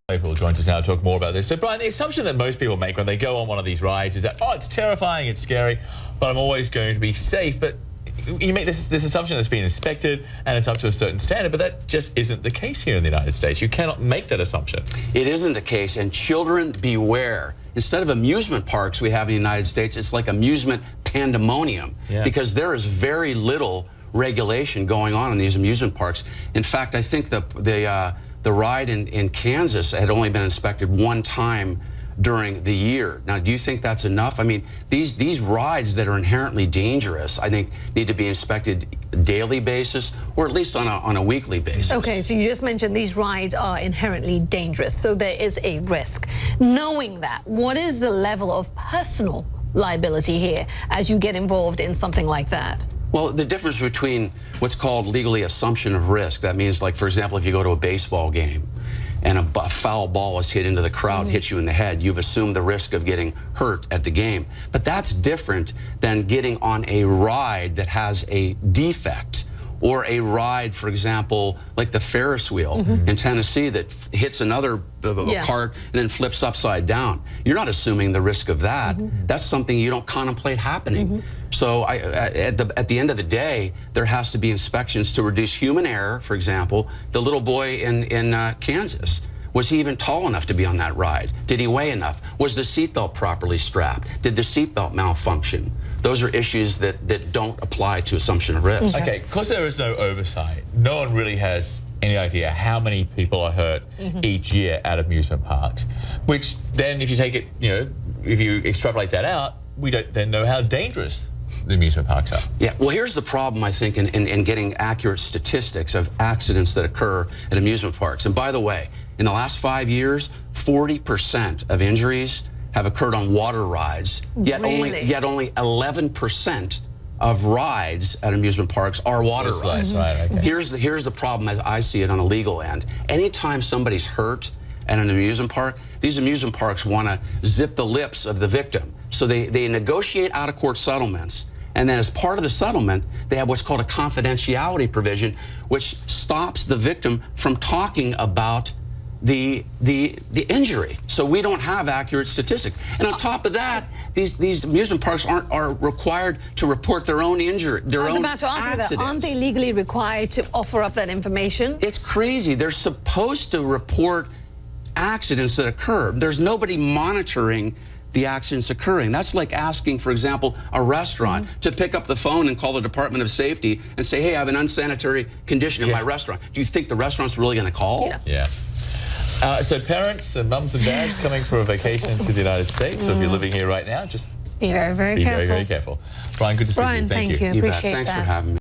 Claypool joins us now to talk more about this. So, Brian, the assumption that most people make when they go on one of these rides is that, oh, it's terrifying, it's scary, but I'm always going to be safe. But you make this assumption that's been inspected and it's up to a certain standard, but that just isn't the case here in the United States. You cannot make that assumption. It isn't the case, and children beware. Instead of amusement parks we have in the United States, it's like amusement pandemonium, because there is very little regulation going on in these amusement parks. In fact, I think the ride in Kansas had only been inspected one time during the year. Now, do you think that's enough? I mean, these rides that are inherently dangerous, I think, need to be inspected daily basis, or at least on a weekly basis. Okay, so you just mentioned these rides are inherently dangerous, so there is a risk. Knowing that, what is the level of personal liability here as you get involved in something like that? Well, the difference between what's called legally assumption of risk, that means, like, for example, if you go to a baseball game and a foul ball is hit into the crowd, hits you in the head, you've assumed the risk of getting hurt at the game. But that's different than getting on a ride that has a defect, or a ride, for example, like the Ferris wheel in Tennessee that hits another cart and then flips upside down. You're not assuming the risk of that. That's something you don't contemplate happening. So at the end of the day, there has to be inspections to reduce human error. For example, the little boy in Kansas, was he even tall enough to be on that ride? Did he weigh enough? Was the seatbelt properly strapped? Did the seatbelt malfunction? Those are issues that don't apply to assumption of risk. Okay, because there is no oversight, no one really has any idea how many people are hurt each year at amusement parks, which then, if you take it, if you extrapolate that out, we don't then know how dangerous the amusement parks are. Yeah, well, here's the problem, I think, in getting accurate statistics of accidents that occur at amusement parks. And by the way, in the last 5 years, 40% of injuries have occurred on water rides, yet only 11% of rides at amusement parks are water rides. Right, okay. Here's the problem as I see it on a legal end. Anytime somebody's hurt at an amusement park, these amusement parks want to zip the lips of the victim. So they negotiate out-of-court settlements, and then as part of the settlement, they have what's called a confidentiality provision, which stops the victim from talking about the injury. So we don't have accurate statistics. And on top of that, these amusement parks are required to report their own injury, their own accidents. I was about to ask you that. Aren't they legally required to offer up that information? It's crazy. They're supposed to report accidents that occur. There's nobody monitoring the accidents occurring. That's like asking, for example, a restaurant to pick up the phone and call the Department of Safety and say, hey, I have an unsanitary condition in my restaurant. Do you think the restaurant's really going to call? Yeah. So parents and mums and dads coming for a vacation to the United States, so if you're living here right now, just be very, very careful. Very, very careful. Brian, good to speak to you. Brian, thank you. You bet. Appreciate Thanks that. for having me.